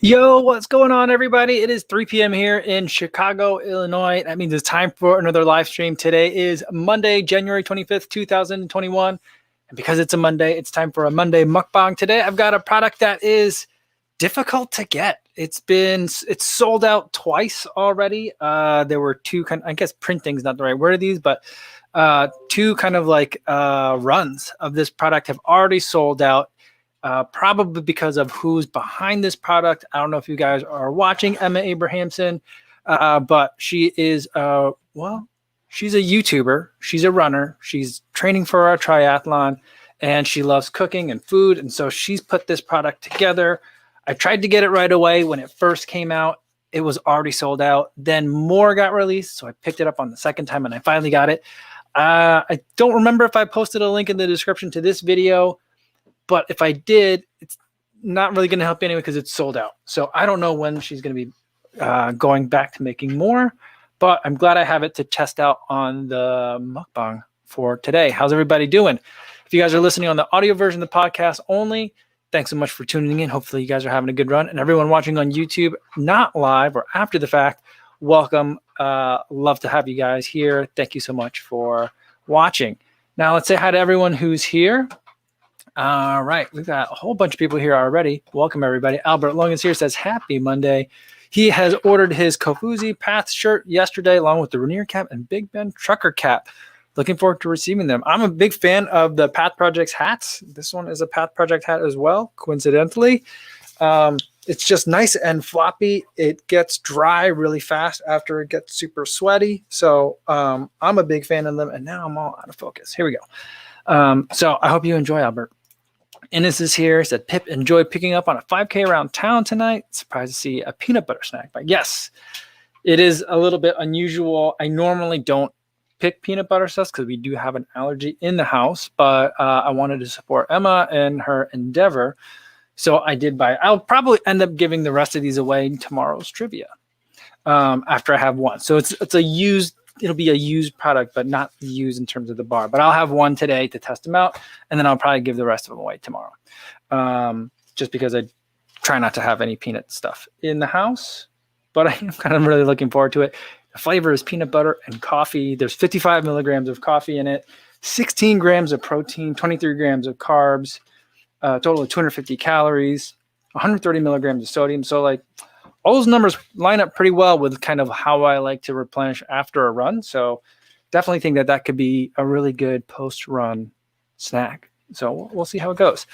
Yo, what's going on, everybody? It is 3 p.m. here in Chicago, Illinois. That means it's time for another live stream. Today is Monday, January 25th, 2021. And because it's a Monday, it's time for a Monday mukbang. Today, I've got a product that is difficult to get. It's sold out twice already. There were two I guess printing is not the right word of these, but two runs of this product have already sold out. Probably because of who's behind this product. I don't know if you guys are watching Emma Abrahamson, but she is, she's a YouTuber. She's a runner. She's training for a triathlon, and she loves cooking and food. And so she's put this product together. I tried to get it right away. When it first came out, it was already sold out. Then more got released, so I picked it up on the second time, and I finally got it. I don't remember if I posted a link in the description to this video, but if I did, it's not really going to help you anyway because it's sold out. So I don't know when she's going to be going back to making more, but I'm glad I have it to test out on the mukbang for today. How's everybody doing? If you guys are listening on the audio version of the podcast only, thanks so much for tuning in. Hopefully you guys are having a good run. And everyone watching on YouTube, not live or after the fact, welcome. Love to have you guys here. Thank you so much for watching. Now let's say hi to everyone who's here. All right, we've got a whole bunch of people here already. Welcome, everybody. Albert Logan's here, says happy Monday. He has ordered his Kofuzi Path shirt yesterday, along with the Rainier cap and Big Ben trucker cap. Looking forward to receiving them. I'm a big fan of the Path Project's hats. This one is a Path Project hat as well, coincidentally. It's just nice and floppy. It gets dry really fast after it gets super sweaty. So I'm a big fan of them, and now I'm all out of focus. Here we go. So I hope you enjoy, Albert. Innes is here. Said, Pip, enjoy picking up on a 5K around town tonight. Surprised to see a peanut butter snack. But yes, it is a little bit unusual. I normally don't pick peanut butter stuff because we do have an allergy in the house. But I wanted to support Emma and her endeavor. So I did buy. I'll probably end up giving the rest of these away in tomorrow's trivia after I have one. So it's a used. It'll be a used product, but not used in terms of the bar. But I'll have one today to test them out, and then I'll probably give the rest of them away tomorrow. Just because I try not to have any peanut stuff in the house, but I'm kind of really looking forward to it. The flavor is peanut butter and coffee. There's 55 milligrams of coffee in it, 16 grams of protein, 23 grams of carbs, a total of 250 calories, 130 milligrams of sodium. So like, all those numbers line up pretty well with kind of how I like to replenish after a run. So definitely think that could be a really good post-run snack. So we'll see how it goes.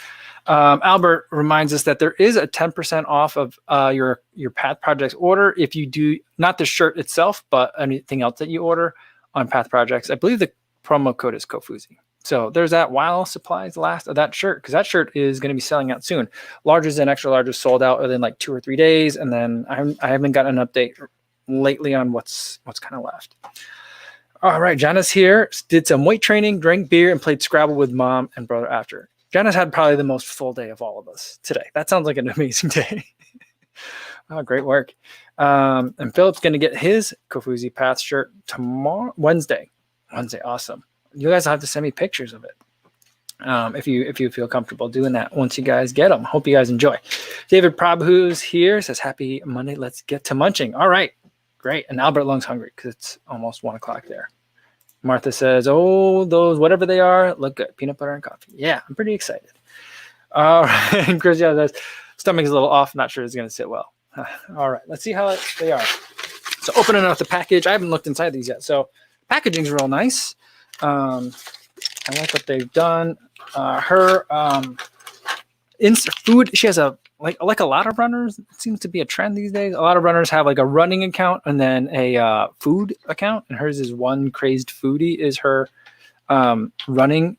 Albert reminds us that there is a 10% off of your Path Projects order if you do, not the shirt itself, but anything else that you order on Path Projects. I believe the promo code is Kofuzi. So there's that while supplies last of that shirt, because that shirt is going to be selling out soon. Larges and extra larges sold out within like 2 or 3 days, and then I haven't gotten an update lately on what's kind of left. All right, Janice here did some weight training, drank beer, and played Scrabble with mom and brother after. Janice had probably the most full day of all of us today. That sounds like an amazing day. Oh, great work. And Philip's going to get his Kofuzi Path shirt tomorrow, Wednesday. Awesome. You guys will have to send me pictures of it if you feel comfortable doing that once you guys get them. Hope you guys enjoy. David Prabhu's here, says, happy Monday. Let's get to munching. All right, great. And Albert Lung's hungry because it's almost 1 o'clock there. Martha says, oh, those, whatever they are, look good. Peanut butter and coffee. Yeah, I'm pretty excited. All right. And Chris says, stomach is a little off. Not sure it's going to sit well. All right, let's see how they are. So opening up the package. I haven't looked inside these yet. So packaging's real nice. I like what they've done. Her food, she has a like a lot of runners. It seems to be a trend these days. A lot of runners have like a running account and then a food account, and hers is one Crazed Foodie is her running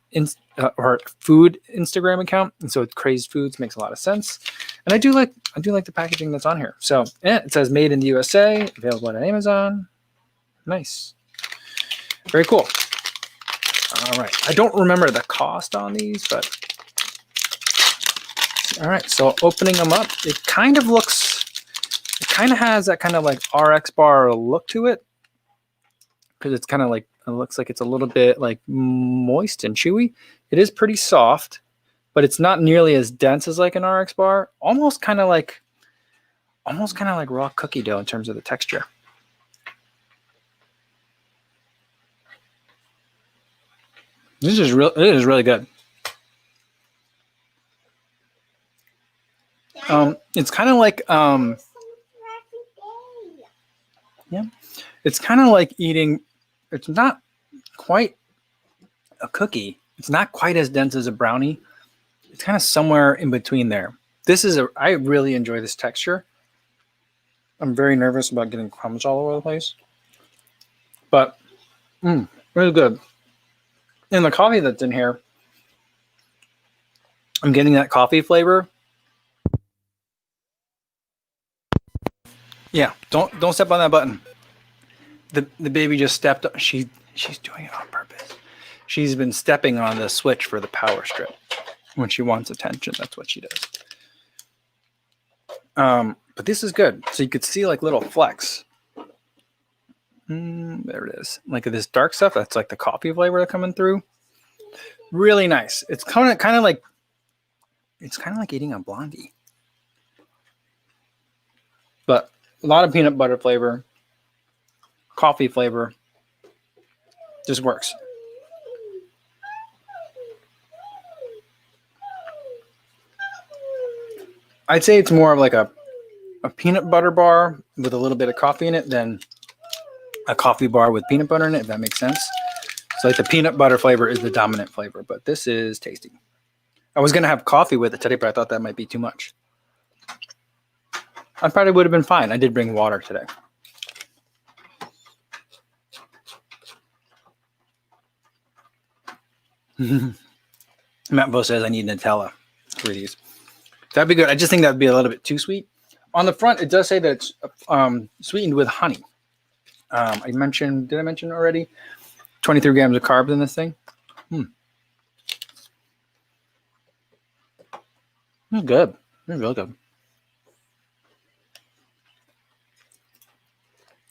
or food Instagram account, and so Crazed Foods makes a lot of sense. And I do like the packaging that's on here. So it says made in the USA, available on Amazon. Nice, very cool. All right, I don't remember the cost on these, but all right. So opening them up, it kind of has that kind of like RX bar look to it, because it's kind of like, it looks like it's a little bit like moist and chewy. It is pretty soft, but it's not nearly as dense as like an RX bar. Almost kind of like, almost kind of like raw cookie dough in terms of the texture. It is really good. It's kind of like yeah, it's kind of like eating. It's not quite a cookie. It's not quite as dense as a brownie. It's kind of somewhere in between there. I really enjoy this texture. I'm very nervous about getting crumbs all over the place, but really good. And the coffee that's in here, I'm getting that coffee flavor. Yeah, don't step on that button. The baby just stepped. She's doing it on purpose. She's been stepping on the switch for the power strip when she wants attention. That's what she does. But this is good. So you could see like little flecks. There it is. Like this dark stuff. That's like the coffee flavor coming through. Really nice. It's kind of like eating a blondie, but a lot of peanut butter flavor, coffee flavor. Just works. I'd say it's more of like a peanut butter bar with a little bit of coffee in it than a coffee bar with peanut butter in it, if that makes sense. So like the peanut butter flavor is the dominant flavor, but this is tasty. I was going to have coffee with it today, but I thought that might be too much. I probably would have been fine. I did bring water today. Matt Bo says I need Nutella for these. That'd be good. I just think that'd be a little bit too sweet. On the front, it does say that it's sweetened with honey. Did I mention already? 23 grams of carbs in this thing. It's good. It's real good.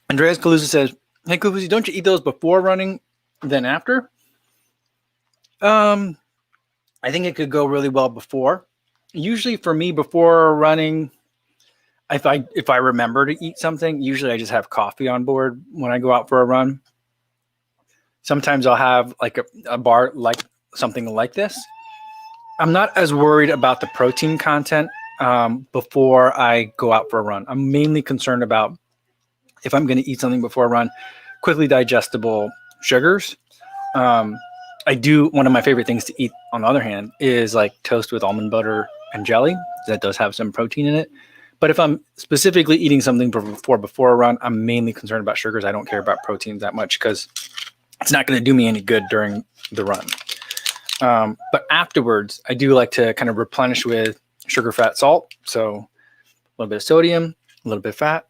Andreas Kaluza says, "Hey, Kufuzi, don't you eat those before running, then after?" I think it could go really well before. Usually for me, before running, if I remember to eat something, usually I just have coffee on board when I go out for a run. Sometimes I'll have like a bar, like something like this. I'm not as worried about the protein content before I go out for a run. I'm mainly concerned about if I'm going to eat something before a run, quickly digestible sugars. One of my favorite things to eat, on the other hand, is like toast with almond butter and jelly. That does have some protein in it. But if I'm specifically eating something before a run, I'm mainly concerned about sugars. I don't care about proteins that much because it's not going to do me any good during the run. But afterwards, I do like to kind of replenish with sugar, fat, salt. So a little bit of sodium, a little bit of fat,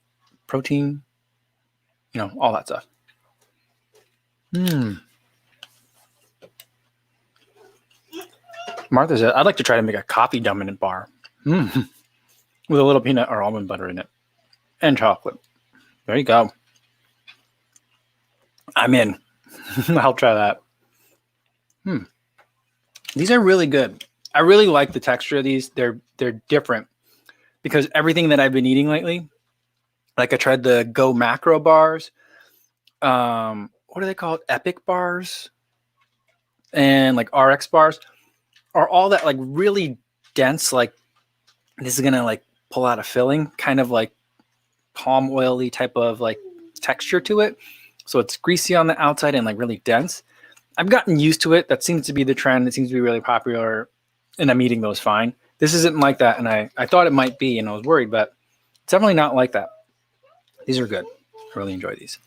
protein, all that stuff. Martha said, I'd like to try to make a coffee dominant bar with a little peanut or almond butter in it and chocolate. There you go. I'm in. I'll try that. These are really good. I really like the texture of these. They're different because everything that I've been eating lately, like I tried the Go Macro bars. What are they called? Epic bars and like RX bars are all that like really dense, like this is gonna like pull out a filling, kind of like palm oily type of like texture to it. So it's greasy on the outside and like really dense. I've gotten used to it. That seems to be the trend. It seems to be really popular and I'm eating those fine. This isn't like that. And I thought it might be and I was worried, but it's definitely not like that. These are good. I really enjoy these.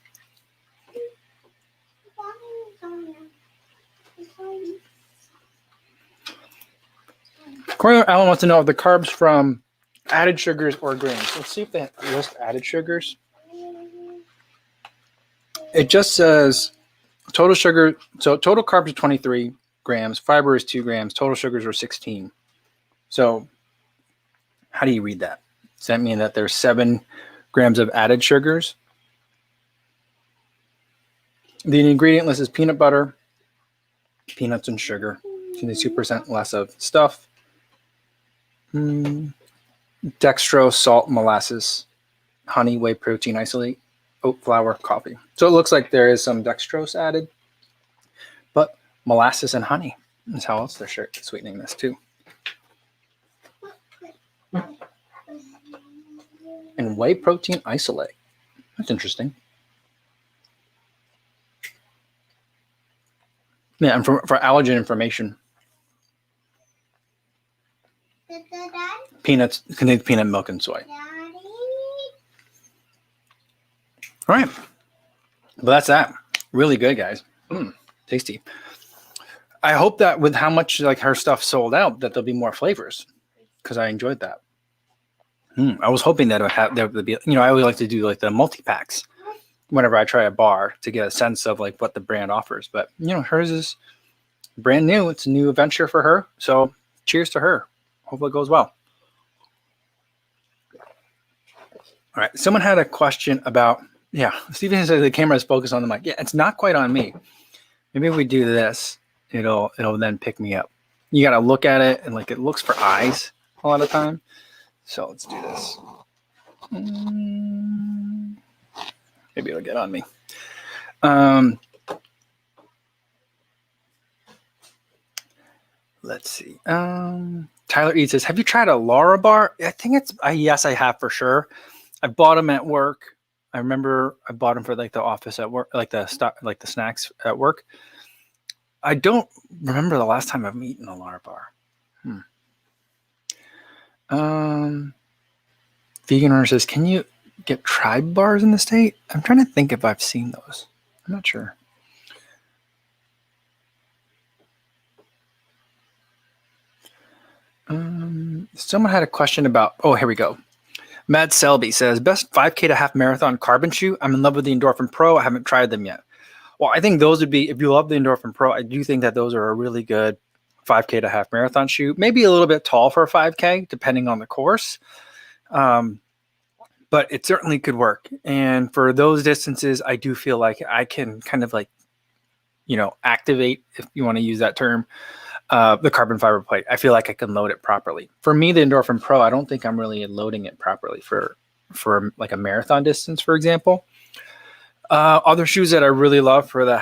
Corey Allen wants to know if the carbs from added sugars or grains. Let's see if they list added sugars. It just says total sugar. So total carbs are 23 grams. Fiber is 2 grams. Total sugars are 16. So how do you read that? Does that mean that there's 7 grams of added sugars? The ingredient list is peanut butter, peanuts, and sugar. 22% less of stuff. dextrose, salt, molasses, honey, whey protein isolate, oat flour, coffee. So it looks like there is some dextrose added, but molasses and honey is how else they're sweetening this too. And whey protein isolate. That's interesting. Yeah, and for allergen information, peanuts contain peanut milk and soy. All right. But that's that. Really good, guys. Tasty. I hope that with how much like her stuff sold out, that there'll be more flavors, because I enjoyed that. I was hoping that there would be, I always like to do like the multi-packs whenever I try a bar to get a sense of like what the brand offers. But, hers is brand new. It's a new venture for her. So cheers to her. Hopefully it goes well. All right. Someone had a question about, Steven says the camera is focused on the mic. Yeah, it's not quite on me. Maybe if we do this, it'll then pick me up. You got to look at it, and like it looks for eyes a lot of time. So let's do this. Maybe it'll get on me. Let's see. Tyler E says, have you tried a Laura bar? I think yes, I have for sure. I bought them at work. I remember I bought them for like the office at work, like the snacks at work. I don't remember the last time I've eaten a Laura bar. Vegan owner says, can you get tribe bars in the state? I'm trying to think if I've seen those. I'm not sure. Someone had a question about, here we go. Mad Selby says, best 5K to half marathon carbon shoe. I'm in love with the Endorphin Pro. I haven't tried them yet. Well, I think those would be, if you love the Endorphin Pro, I do think that those are a really good 5K to half marathon shoe. Maybe a little bit tall for a 5K, depending on the course. But it certainly could work. And for those distances, I do feel like I can kind of like, activate, if you want to use that term, the carbon fiber plate. I feel like I can load it properly. For me, the Endorphin Pro, I don't think I'm really loading it properly for like a marathon distance, for example. Other shoes that I really love for the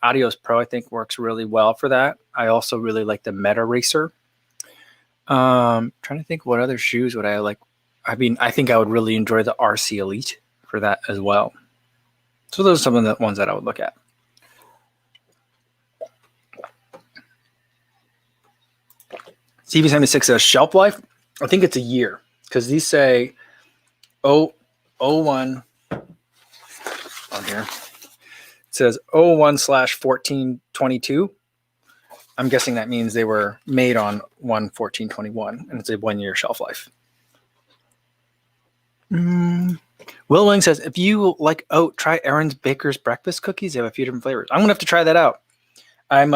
Adios Pro, I think works really well for that. I also really like the Meta Racer. Trying to think what other shoes would I like. I think I would really enjoy the RC Elite for that as well. So those are some of the ones that I would look at. CV76 says shelf life. I think it's a year, because these say 01 on here. It says 01/14/22. I'm guessing that means they were made on 1/14/21, and it's a 1 year shelf life. Will Wing says, if you like oat, try Aaron's Baker's breakfast cookies. They have a few different flavors. I'm gonna have to try that out. I've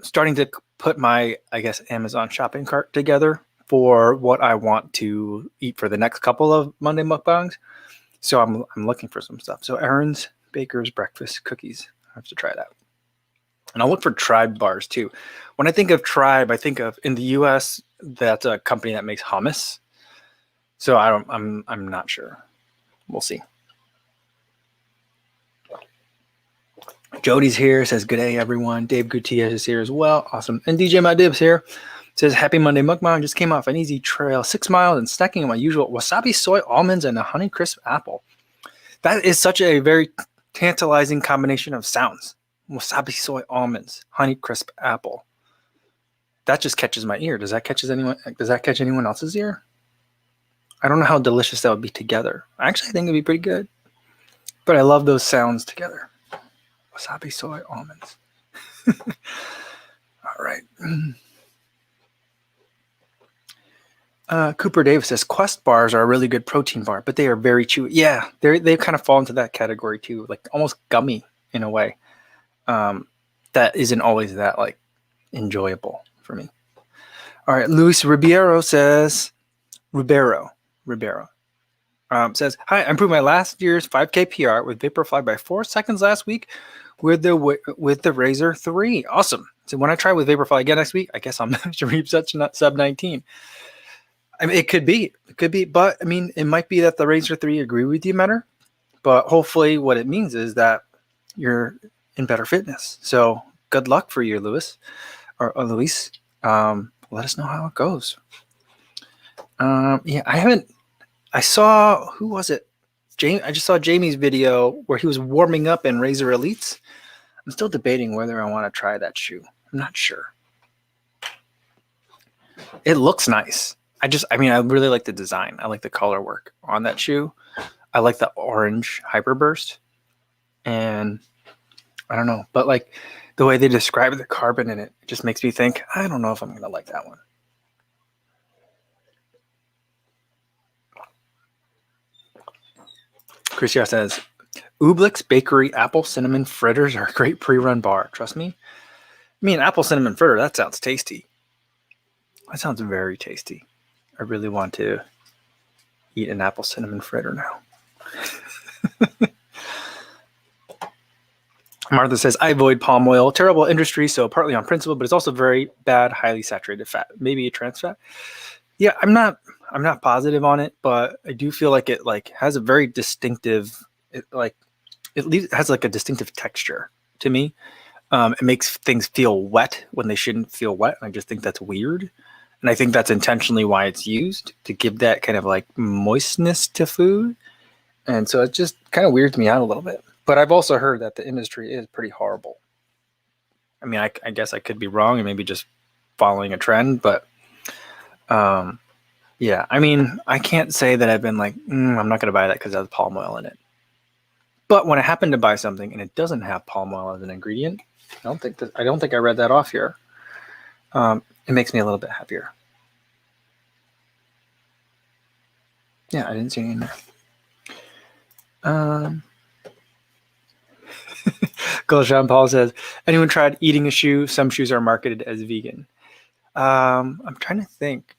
starting to put my, I guess, Amazon shopping cart together for what I want to eat for the next couple of Monday mukbangs. So I'm looking for some stuff. So Aaron's Baker's breakfast cookies. I have to try that. And I'll look for Tribe bars too. When I think of Tribe, I think of, in the US, that's a company that makes hummus. So I'm not sure. We'll see. Jody's here, says good day everyone. Dave Gutierrez is here as well. Awesome. And DJ Madib's here. Says happy Monday mukbang. Just came off an easy trail, 6 miles, and snacking on my usual wasabi soy almonds and a honey crisp apple. That is such a very tantalizing combination of sounds. Wasabi soy almonds, honey crisp apple. That just catches my ear. Does that catch anyone else's ear? I don't know how delicious that would be together. I actually think it'd be pretty good. But I love those sounds together. Wasabi soy almonds. All right. Cooper Davis says Quest bars are a really good protein bar, but they are very chewy. Yeah, they kind of fall into that category too, like almost gummy in a way. That isn't always that like enjoyable for me. All right, Luis Ribeiro says says, hi, I improved my last year's 5K PR with Vaporfly by 4 seconds last week with the Razor 3. Awesome. So when I try with Vaporfly again next week, I guess I'm to reach sub 19. I mean, it could be, but I mean, it might be that the Razor 3 agree with you better, but hopefully what it means is that you're in better fitness. So good luck for you, Luis or Luis. Let us know how it goes. Yeah, I saw, who was it? I just saw Jamie's video where he was warming up in Razor Elites. I'm still debating whether I want to try that shoe. I'm not sure. It looks nice. I really like the design. I like the color work on that shoe. I like the orange Hyperburst. And I don't know, but like the way they describe the carbon in it just makes me think, I don't know if I'm going to like that one. Christian says, Oobleck's Bakery apple cinnamon fritters are a great pre-run bar. Trust me. I mean, apple cinnamon fritter, that sounds tasty. That sounds very tasty. I really want to eat an apple cinnamon fritter now. Martha says, I avoid palm oil. Terrible industry, so partly on principle, but it's also very bad, highly saturated fat. Maybe a trans fat. Yeah, I'm not positive on it, but I do feel like it has a very distinctive, it has like a distinctive texture to me. It makes things feel wet when they shouldn't feel wet. And I just think that's weird. And I think that's intentionally why it's used, to give that kind of like moistness to food. And so it just kind of weirds me out a little bit. But I've also heard that the industry is pretty horrible. I mean, I guess I could be wrong and maybe just following a trend, but yeah, I mean, I can't say that I've been like, I'm not going to buy that because it has palm oil in it. But when I happen to buy something and it doesn't have palm oil as an ingredient, I don't think I read that off here. It makes me a little bit happier. Yeah, I didn't see any in there. Jean Paul says, anyone tried eating a shoe? Some shoes are marketed as vegan. I'm trying to think.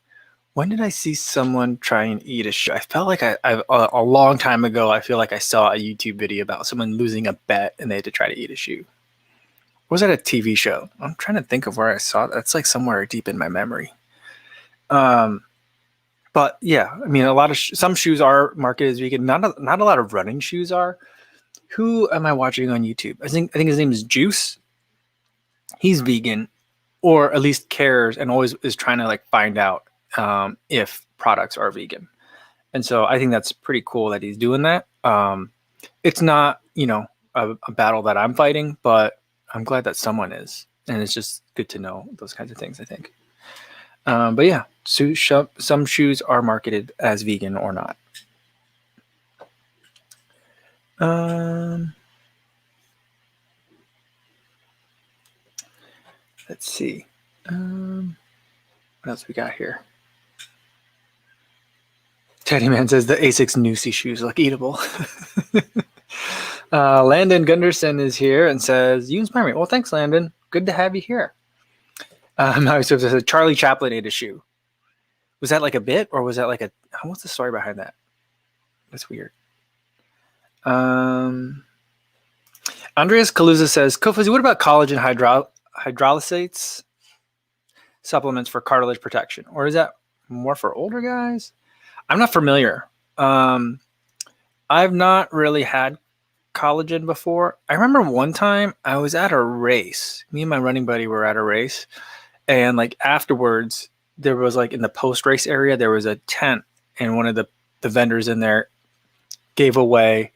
When did I see someone try and eat a shoe? I felt like a long time ago, I feel like I saw a YouTube video about someone losing a bet and they had to try to eat a shoe. Or was that a TV show? I'm trying to think of where I saw that. That's like somewhere deep in my memory. But yeah, I mean, some shoes are marketed as vegan. Not a lot of running shoes are. Who am I watching on YouTube? I think his name is Juice. He's vegan, or at least cares and always is trying to like find out if products are vegan. And so I think that's pretty cool that he's doing that. It's not, a battle that I'm fighting, but I'm glad that someone is. And it's just good to know those kinds of things, I think. But yeah, some shoes are marketed as vegan or not. Let's see. What else we got here? Teddy Man says the Asics Nusi shoes look eatable. Landon Gunderson is here and says, you inspire me. Well, thanks, Landon. Good to have you here. So Charlie Chaplin ate a shoe. Was that like a bit, or was that like what's the story behind that? That's weird. Andreas Kaluza says, Kofuzi, what about collagen hydrolysates supplements for cartilage protection? Or is that more for older guys? I'm not familiar. I've not really had collagen before. I remember one time I was at a race. Me and my running buddy were at a race. And like afterwards, there was like in the post-race area, there was a tent. And one of the vendors in there gave away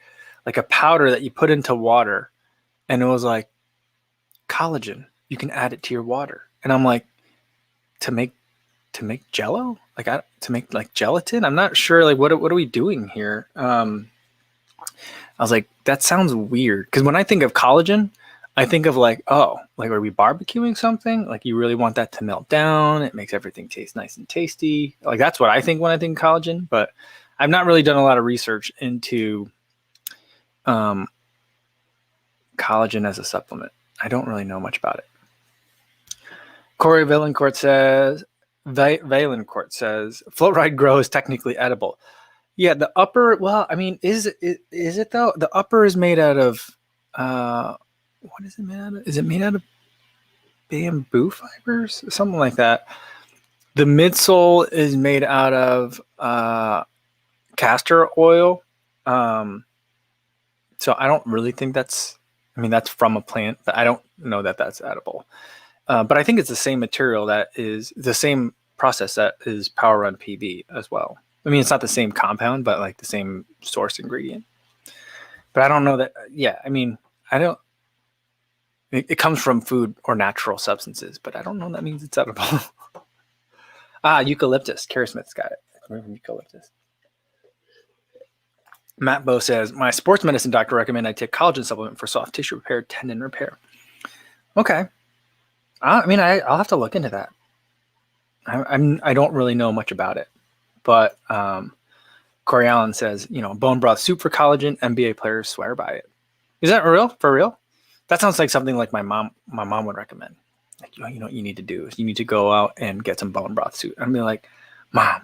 like a powder that you put into water. And it was like collagen. You can add it to your water. And I'm like, to make Jello, to make like gelatin. I'm not sure. Like, what are we doing here? I was like, that sounds weird. Because when I think of collagen, I think of like, are we barbecuing something? Like, you really want that to melt down. It makes everything taste nice and tasty. Like, that's what I think when I think collagen. But I've not really done a lot of research into collagen as a supplement. I don't really know much about it. Corey Valencourt says, Float Ride Grow is technically edible. Yeah, the upper, well, I mean, is it though? The upper is made out of what is it made out of? Is it made out of bamboo fibers? Something like that. The midsole is made out of castor oil. So I don't really think that's from a plant, but I don't know that that's edible. But I think it's the same material that is the same process that is Power Run PB as well. I mean, it's not the same compound, but like the same source ingredient. But I don't know that. Yeah, I mean, I don't. It comes from food or natural substances, but I don't know that means it's edible. Eucalyptus. Carrie Smith's got it. Eucalyptus. Matt Bow says, my sports medicine doctor recommended I take collagen supplement for soft tissue repair, tendon repair. Okay. I'll have to look into that. I don't really know much about it, but Corey Allen says, bone broth soup for collagen. NBA players swear by it. Is that real? For real? That sounds like something like my mom would recommend. Like, you know what you need to do is you need to go out and get some bone broth soup. I'm like, Mom,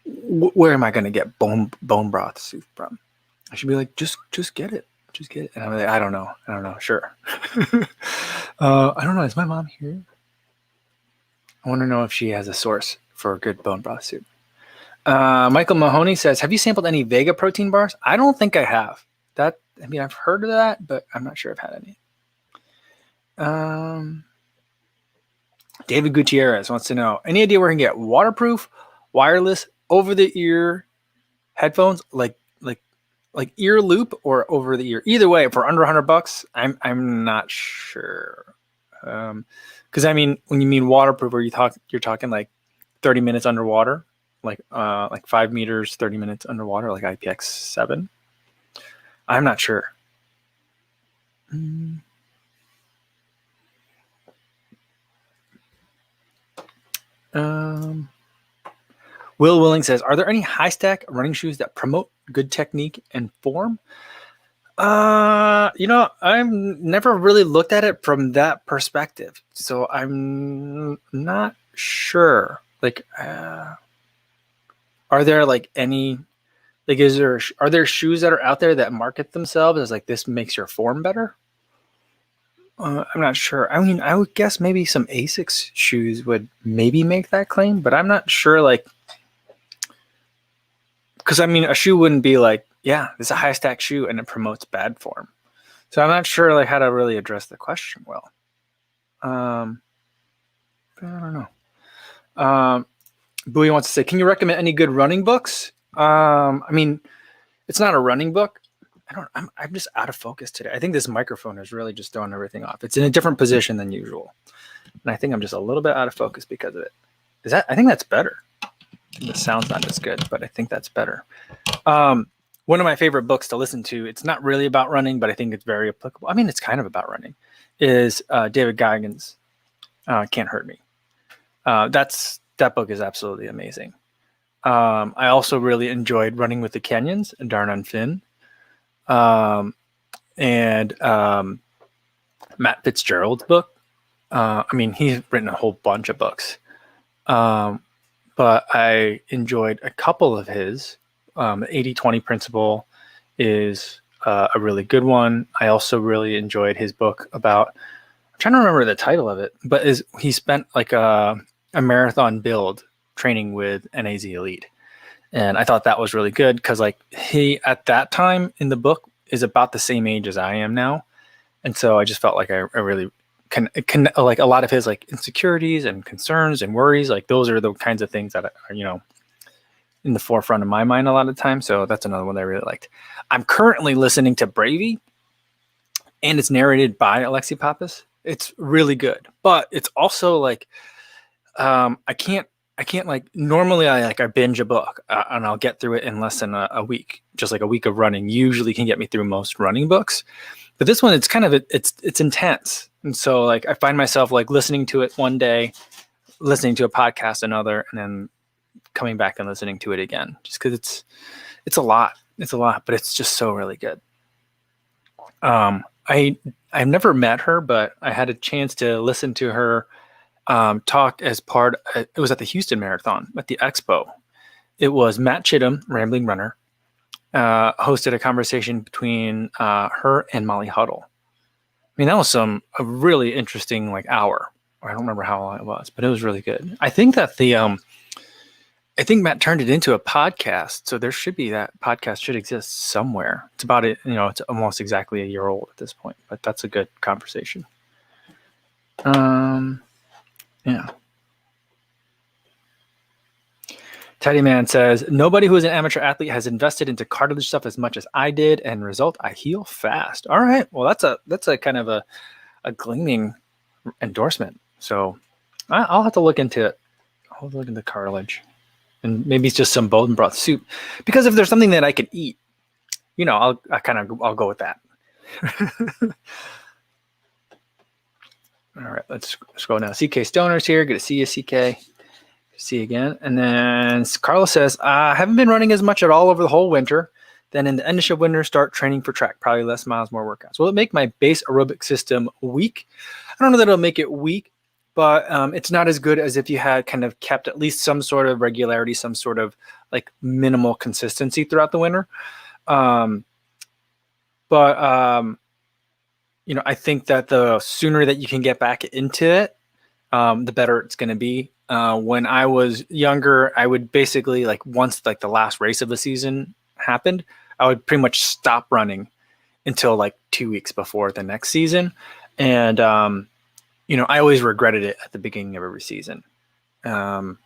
where am I going to get bone broth soup from? I should be like, just get it. Just get it. And I'm like, I don't know. Sure. I don't know. Is my mom here? I want to know if she has a source for a good bone broth soup. Michael Mahoney says, have you sampled any Vega protein bars? I don't think I have. I've heard of that, but I'm not sure I've had any. David Gutierrez wants to know, any idea where I can get waterproof, wireless, over-the-ear headphones, like ear loop or over the ear? Either way, for under $100, I'm not sure. Because when you mean waterproof, you're talking like 30 minutes underwater, like 5 meters, 30 minutes underwater, like IPX7. I'm not sure. Will Willing says, are there any high stack running shoes that promote good technique and form? I've never really looked at it from that perspective, so I'm not sure. Like, are there are there shoes that are out there that market themselves as like, this makes your form better? I'm not sure. I would guess maybe some ASICS shoes would maybe make that claim, but I'm not sure. Like, because a shoe wouldn't be like, yeah, it's a high stack shoe and it promotes bad form. So I'm not sure like how to really address the question well. I don't know. Bowie wants to say, can you recommend any good running books? It's not a running book. I'm just out of focus today. I think this microphone is really just throwing everything off. It's in a different position than usual. And I think I'm just a little bit out of focus because of it. I think that's better. The sound's not as good, but I think that's better. One of my favorite books to listen to, it's not really about running, but I think it's very applicable. It's kind of about running, is David Goggins' Can't Hurt Me. That book is absolutely amazing. I also really enjoyed Running with the Kenyans and Darnan Finn. And Matt Fitzgerald's book. He's written a whole bunch of books. But I enjoyed a couple of his. 80-20 Principle is a really good one. I also really enjoyed his book about, I'm trying to remember the title of it, but he spent like a marathon build training with NAZ Elite. And I thought that was really good because like he at that time in the book is about the same age as I am now. And so I just felt like I really can like a lot of his like insecurities and concerns and worries, like those are the kinds of things that are, in the forefront of my mind a lot of the time. So that's another one that I really liked. I'm currently listening to Bravey, and it's narrated by Alexi Pappas. It's really good, but it's also like I can't like normally I binge a book and I'll get through it in less than a week. Just like a week of running usually can get me through most running books. But this one, it's kind of it's intense, and so like I find myself like listening to it one day, listening to a podcast another, and then coming back and listening to it again, just because it's a lot, but it's just so really good. I've never met her, but I had a chance to listen to her talk as part. It was at the Houston Marathon at the Expo. It was Matt Chittum, Rambling Runner, hosted a conversation between her and Molly Huddle. mean, that was a really interesting like hour. I don't remember how long it was, but it was really good. I think that I think Matt turned it into a podcast, so there should be that podcast should exist somewhere. It's about it, it's almost exactly a year old at this point, but that's a good conversation. Yeah. Teddy Man says, nobody who is an amateur athlete has invested into cartilage stuff as much as I did, and result, I heal fast. All right. Well, that's a kind of a gleaming endorsement. So I'll have to look into it. I'll look into cartilage. And maybe it's just some bone broth soup. Because if there's something that I could eat, I'll go with that. All right, let's scroll now. CK Stoner's here. Good to see you, CK. See you again. And then Carlos says, I haven't been running as much at all over the whole winter. Then in the end of winter, start training for track. Probably less miles, more workouts. Will it make my base aerobic system weak? I don't know that it'll make it weak, but it's not as good as if you had kind of kept at least some sort of regularity, some sort of like minimal consistency throughout the winter. I think that the sooner that you can get back into it, the better it's going to be. When I was younger, I would basically once the last race of the season happened, I would pretty much stop running until 2 weeks before the next season. And, I always regretted it at the beginning of every season. So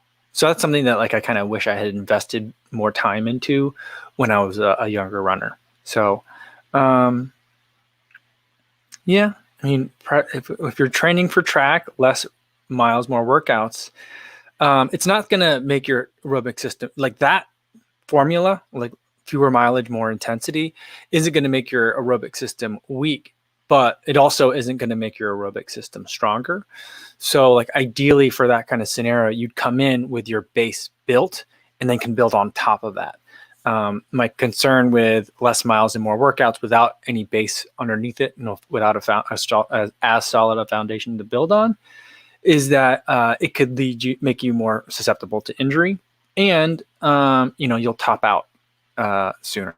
that's something that I kind of wish I had invested more time into when I was a younger runner. So, yeah, I mean, if you're training for track, less miles, more workouts, it's not going to make your aerobic system like that formula, like fewer mileage, more intensity, isn't going to make your aerobic system weak, but it also isn't going to make your aerobic system stronger. So ideally for that kind of scenario, you'd come in with your base built and then can build on top of that. My concern with less miles and more workouts without any base underneath it, without as solid a foundation to build on, is that it could make you more susceptible to injury, and you'll top out sooner.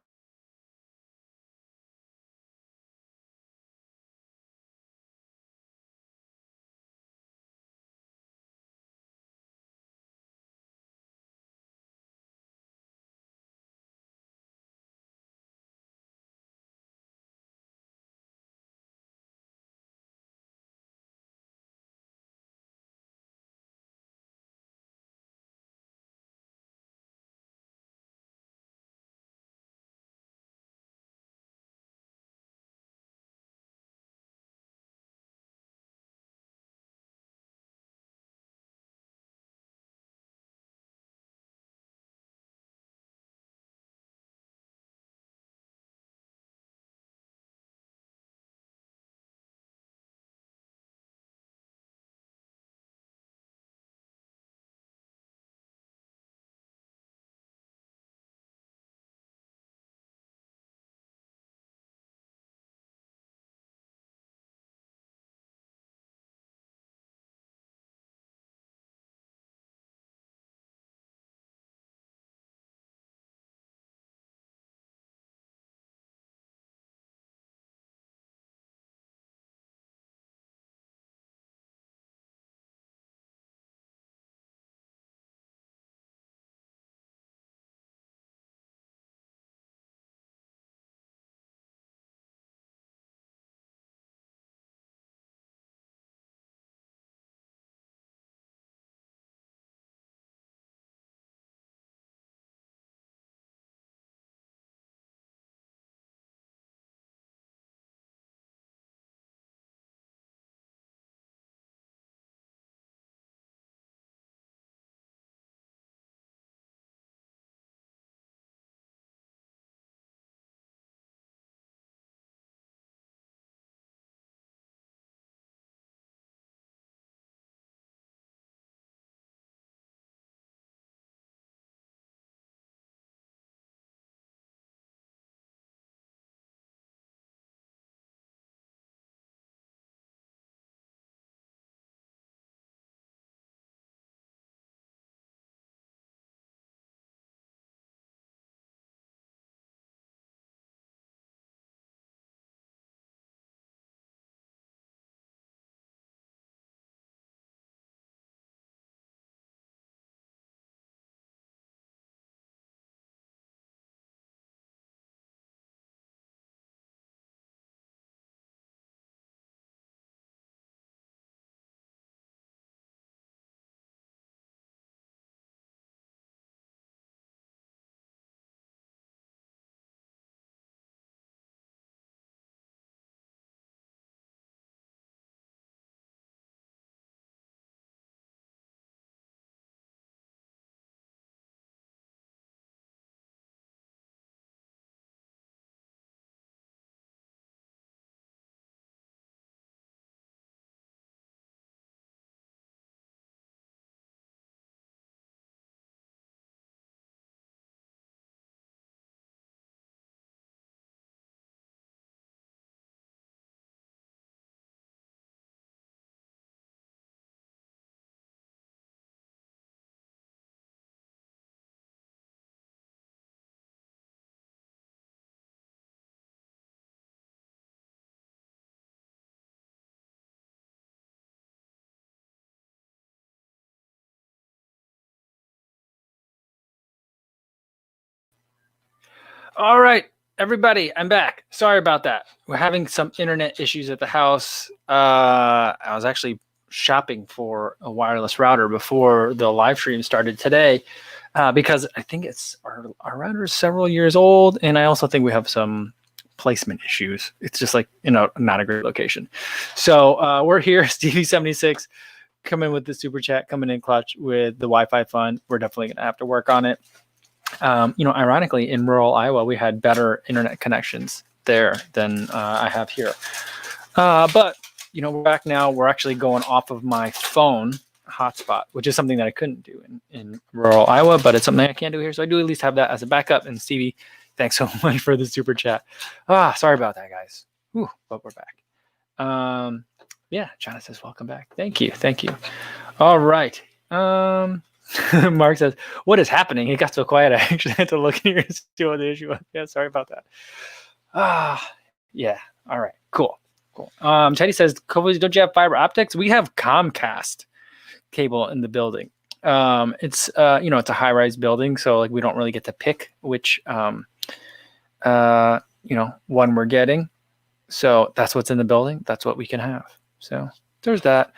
All right, everybody, I'm back. Sorry about that. We're having some internet issues at the house. I was actually shopping for a wireless router before the live stream started today because I think it's our router is several years old, and I also think we have some placement issues. It's just like, not a great location. So we're here, Stevie76, coming with the super chat, coming in clutch with the Wi-Fi fund. We're definitely going to have to work on it. Ironically, in rural Iowa, we had better internet connections there than I have here. But we're back now. We're actually going off of my phone hotspot, which is something that I couldn't do in rural Iowa, but it's something I can do here. So I do at least have that as a backup. And Stevie, thanks so much for the super chat. Sorry about that, guys. Whew, but we're back. Yeah, China says, welcome back. Thank you. All right. Mark says, what is happening? It got so quiet. I actually had to look in here and see what the issue was. Yeah, sorry about that. Yeah. All right. Cool. Teddy says, Kobe, don't you have fiber optics? We have Comcast cable in the building. It's it's a high-rise building, so like we don't really get to pick which one we're getting. So that's what's in the building. That's what we can have. So there's that.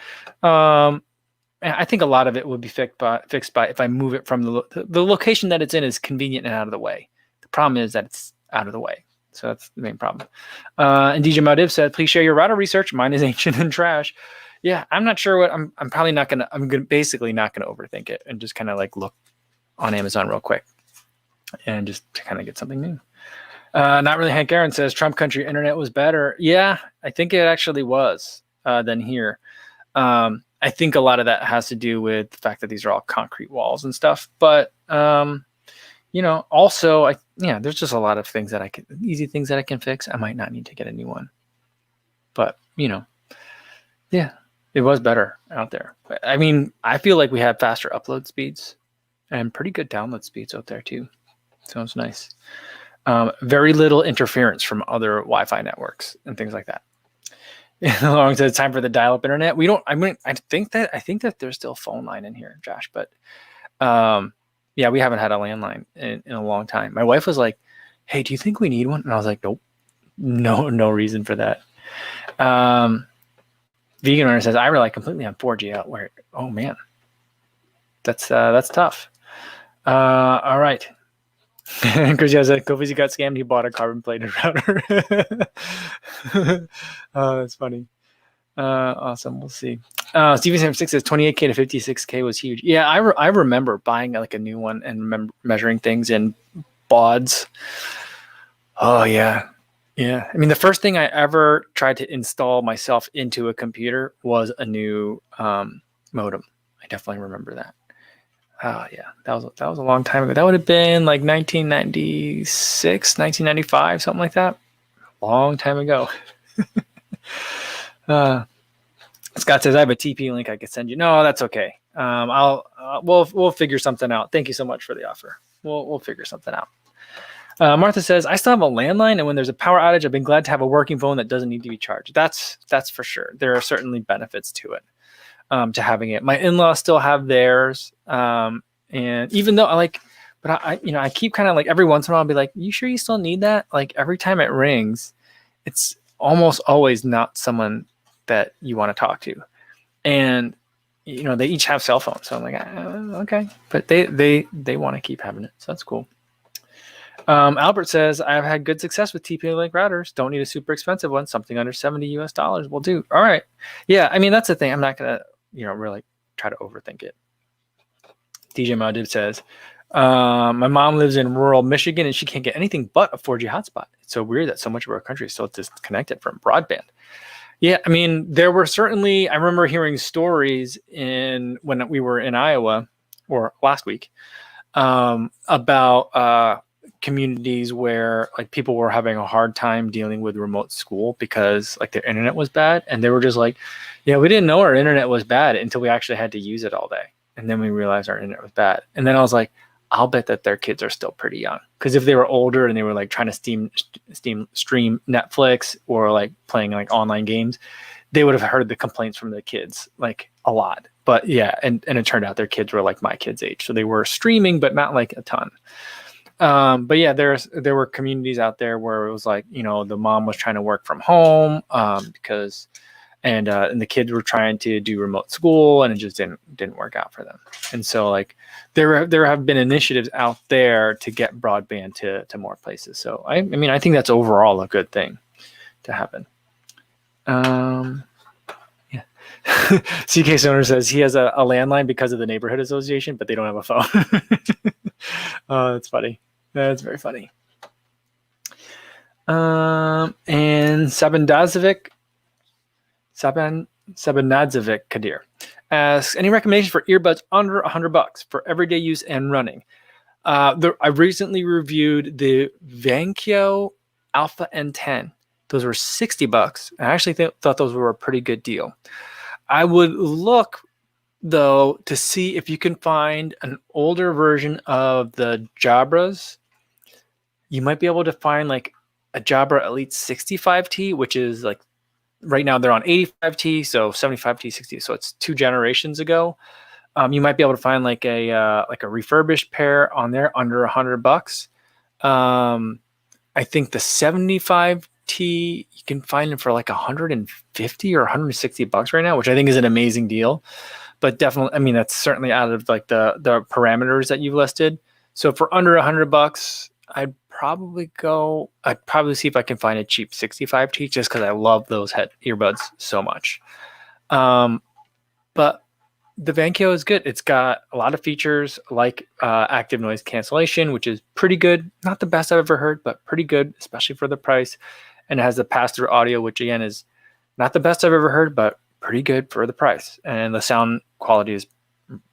I think a lot of it would be fixed by if I move it from the location that it's in is convenient and out of the way. The problem is that it's out of the way. So that's the main problem. And DJ Maudiv said, please share your router research. Mine is ancient and trash. Yeah, I'm not sure what I'm probably not going to, basically not going to overthink it and just kind of like look on Amazon real quick and just to kind of get something new. Not really. Hank Aaron says Trump country internet was better. Yeah, I think it actually was than here. I think a lot of that has to do with the fact that these are all concrete walls and stuff. But, also, there's just a lot of things easy things that I can fix. I might not need to get a new one. But, yeah, it was better out there. I mean, I feel like we have faster upload speeds and pretty good download speeds out there, too. So it's nice. Very little interference from other Wi-Fi networks and things like that. Long as it's time for the dial-up internet. I think that there's still a phone line in here, Josh, but yeah, we haven't had a landline in a long time. My wife was like, hey, do you think we need one? And I was like, nope, no reason for that. Vegan Runner says, I rely completely on 4G out where, oh man, that's tough. All right. Chris said, Kofi's got scammed. He bought a carbon plated router. Oh, that's funny. Awesome. We'll see. Steven Sam 6 says 28K to 56K was huge. Yeah, I remember buying like a new one and remember measuring things in bauds. Oh yeah. Yeah. I mean, the first thing I ever tried to install myself into a computer was a new modem. I definitely remember that. Oh yeah, that was a long time ago. That would have been like 1996, 1995, something like that. Long time ago. Scott says I have a TP link I could send you. No, that's okay. We'll figure something out. Thank you so much for the offer. We'll figure something out. Martha says I still have a landline, and when there's a power outage, I've been glad to have a working phone that doesn't need to be charged. That's for sure. There are certainly benefits to it. To having it. My in-laws still have theirs. And even though I keep kind of like every once in a while I'll be like, you sure you still need that? Like every time it rings, it's almost always not someone that you want to talk to. And, they each have cell phones. So I'm like, okay, but they want to keep having it. So that's cool. Albert says, I've had good success with TP-Link routers. Don't need a super expensive one. Something under $70 will do. All right. Yeah. I mean, that's the thing. I'm not going to, really try to overthink it. DJ Maudib says, my mom lives in rural Michigan and she can't get anything but a 4G hotspot. It's so weird that so much of our country is still disconnected from broadband. Yeah. I mean, there were certainly, I remember hearing stories when we were in Iowa or last week, about, communities where like people were having a hard time dealing with remote school because like their internet was bad, and they were just like, yeah, we didn't know our internet was bad until we actually had to use it all day, and then we realized our internet was bad. And then I was like, I'll bet that their kids are still pretty young, because if they were older and they were like trying to stream Netflix or like playing like online games, they would have heard the complaints from the kids like a lot. But yeah, and it turned out their kids were like my kids' age, so they were streaming but not like a ton. But yeah, there were communities out there where it was like, the mom was trying to work from home because and the kids were trying to do remote school, and it just didn't work out for them. And so like there have been initiatives out there to get broadband to more places. So I mean I think that's overall a good thing to happen. Yeah. CK Stoner says he has a landline because of the neighborhood association, but they don't have a phone. Oh, that's funny. That's very funny. And Sabanazovic Kadir asks, any recommendations for earbuds under $100 for everyday use and running? I recently reviewed the Vankyo Alpha N10. Those were $60. I actually thought those were a pretty good deal. I would look, though, to see if you can find an older version of the Jabras. You might be able to find like a Jabra Elite 65T, which is like right now they're on 85T, so 75T, 60. So it's 2 generations ago. You might be able to find like a refurbished pair on there under $100. I think the 75T you can find them for like 150 or 160 bucks right now, which I think is an amazing deal. But definitely, I mean, that's certainly out of like the parameters that you've listed. So for under $100, I'd probably see if I can find a cheap 65T just because I love those earbuds so much. But the Vankyo is good. It's got a lot of features like active noise cancellation, which is pretty good. Not the best I've ever heard, but pretty good, especially for the price. And it has the pass-through audio, which again is not the best I've ever heard, but pretty good for the price. And the sound quality is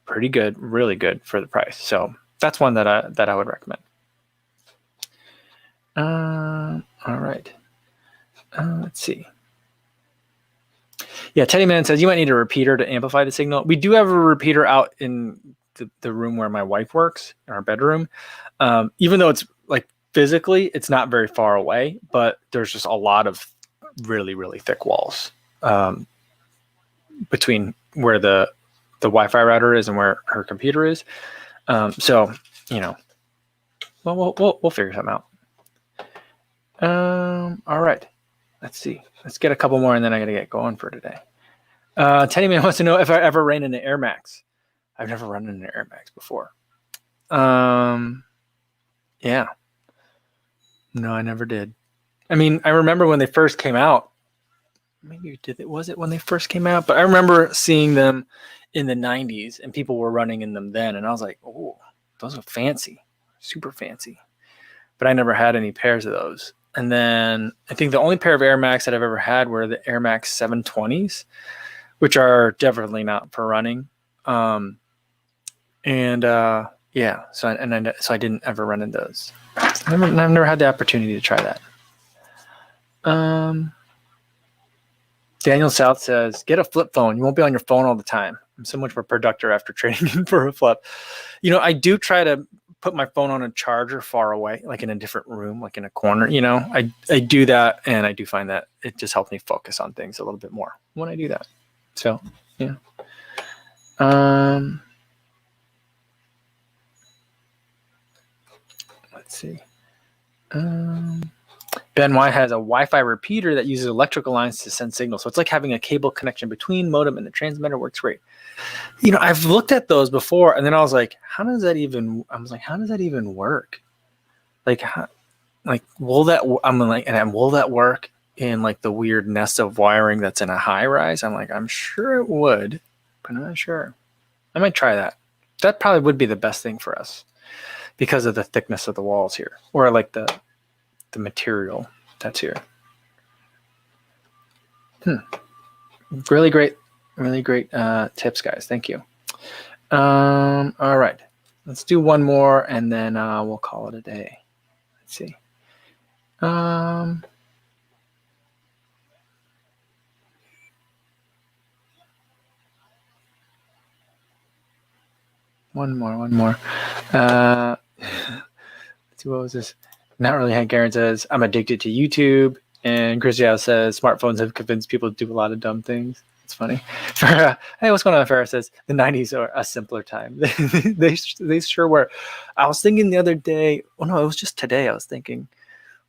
pretty good, really good for the price. So that's one that I would recommend. All right. Let's see. Yeah, Teddy Man says you might need a repeater to amplify the signal. We do have a repeater out in the room where my wife works, in our bedroom. Even though it's like physically, it's not very far away, but there's just a lot of really, really thick walls between where the Wi-Fi router is and where her computer is. So, we'll figure something out. All right. Let's see. Let's get a couple more, and then I got to get going for today. Teddy Man wants to know if I ever ran into Air Max. I've never run into Air Max before. Yeah. No, I never did. I mean, I remember when they first came out. Maybe was it when they first came out? But I remember seeing them in the 90s, and people were running in them then, and I was like, oh, those are fancy, super fancy. But I never had any pairs of those. And then I think the only pair of Air Max that I've ever had were the Air Max 720s, which are definitely not for running. Yeah, so I didn't ever run into those. I've never had the opportunity to try that. Daniel South says, get a flip phone. You won't be on your phone all the time. I'm so much more productive after trading in for a flip. I do try to put my phone on a charger far away, like in a different room, like in a corner. I do that, and I do find that it just helps me focus on things a little bit more when I do that. So, yeah. Let's see. Ben Y has a Wi-Fi repeater that uses electrical lines to send signals. So it's like having a cable connection between modem and the transmitter. Works great. I've looked at those before, and then I was like, how does that even work? Will that work in like the weird nest of wiring that's in a high rise? I'm sure it would, but I'm not sure. I might try that. That probably would be the best thing for us because of the thickness of the walls here, or like the material that's here. Really great tips, guys. Thank you. All right, let's do one more, and then we'll call it a day. Let's see. One more. Let's see, what was this? Not really. Hank Aaron says, I'm addicted to YouTube. And Chris Yao says, smartphones have convinced people to do a lot of dumb things. It's funny. Farrah, hey, what's going on? Farrah says the 90s are a simpler time. They sure were. I was thinking the other day. Oh no, it was just today. I was thinking,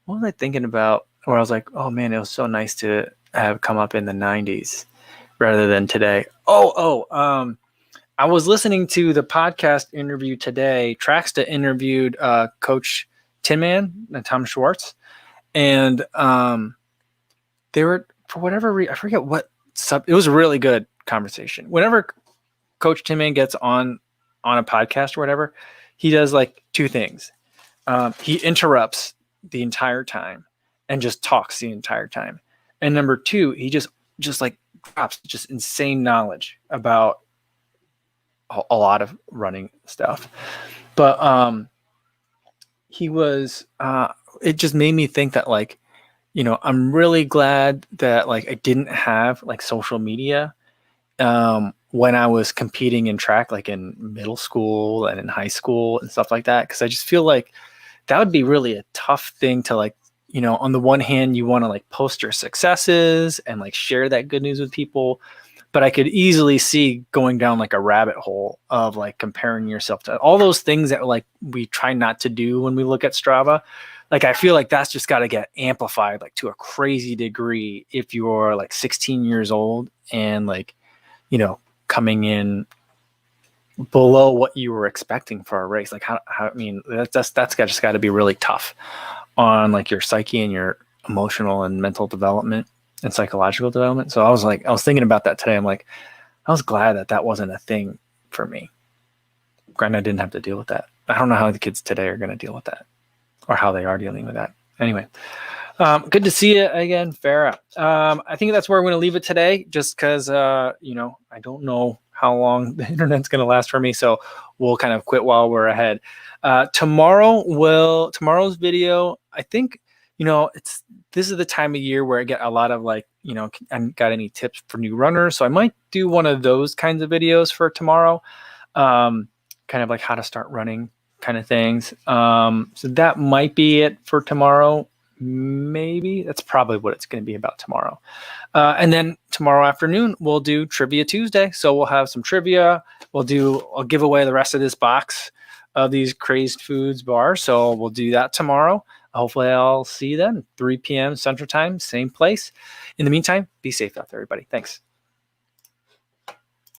what was I thinking about? Where I was like, oh man, it was so nice to have come up in the 90s rather than today. I was listening to the podcast interview today. Traxta interviewed Coach Tin Man and Tom Schwartz, and they were, for whatever reason, I forget what. It was a really good conversation. Whenever Coach Tin Man gets on a podcast or whatever, he does like two things. He interrupts the entire time and just talks the entire time. And number two, he just like drops just insane knowledge about a lot of running stuff. But he was it just made me think that, like, you know, I'm really glad that like I didn't have like social media when I was competing in track, like in middle school and in high school and stuff like that. Cause I just feel like that would be really a tough thing to, like, you know, on the one hand, you want to like post your successes and like share that good news with people. But I could easily see going down like a rabbit hole of like comparing yourself to all those things that like we try not to do when we look at Strava. Like, I feel like that's just got to get amplified like to a crazy degree if you're like 16 years old and like, you know, coming in below what you were expecting for a race. Like how I mean, that's just got to be really tough on like your psyche and your emotional and mental development and psychological development. So I was thinking about that today. I'm like, I was glad that wasn't a thing for me. Granted, I didn't have to deal with that. I don't know how the kids today are going to deal with that, or how they are dealing with that. Anyway, good to see you again, Farrah. I think that's where I'm going to leave it today, just because, you know, I don't know how long the internet's going to last for me. So we'll kind of quit while we're ahead. Tomorrow's video, I think, you know, this is the time of year where I get a lot of like, you know, I got any tips for new runners. So I might do one of those kinds of videos for tomorrow. Kind of like how to start running kind of things. So that might be it for tomorrow. Maybe that's probably what it's going to be about tomorrow. And then tomorrow afternoon, we'll do Trivia Tuesday. So we'll have some trivia. I'll give away the rest of this box of these Crazed Foods bars. So we'll do that tomorrow. Hopefully I'll see you then, 3 p.m. Central Time, same place. In the meantime, be safe out there, everybody. Thanks.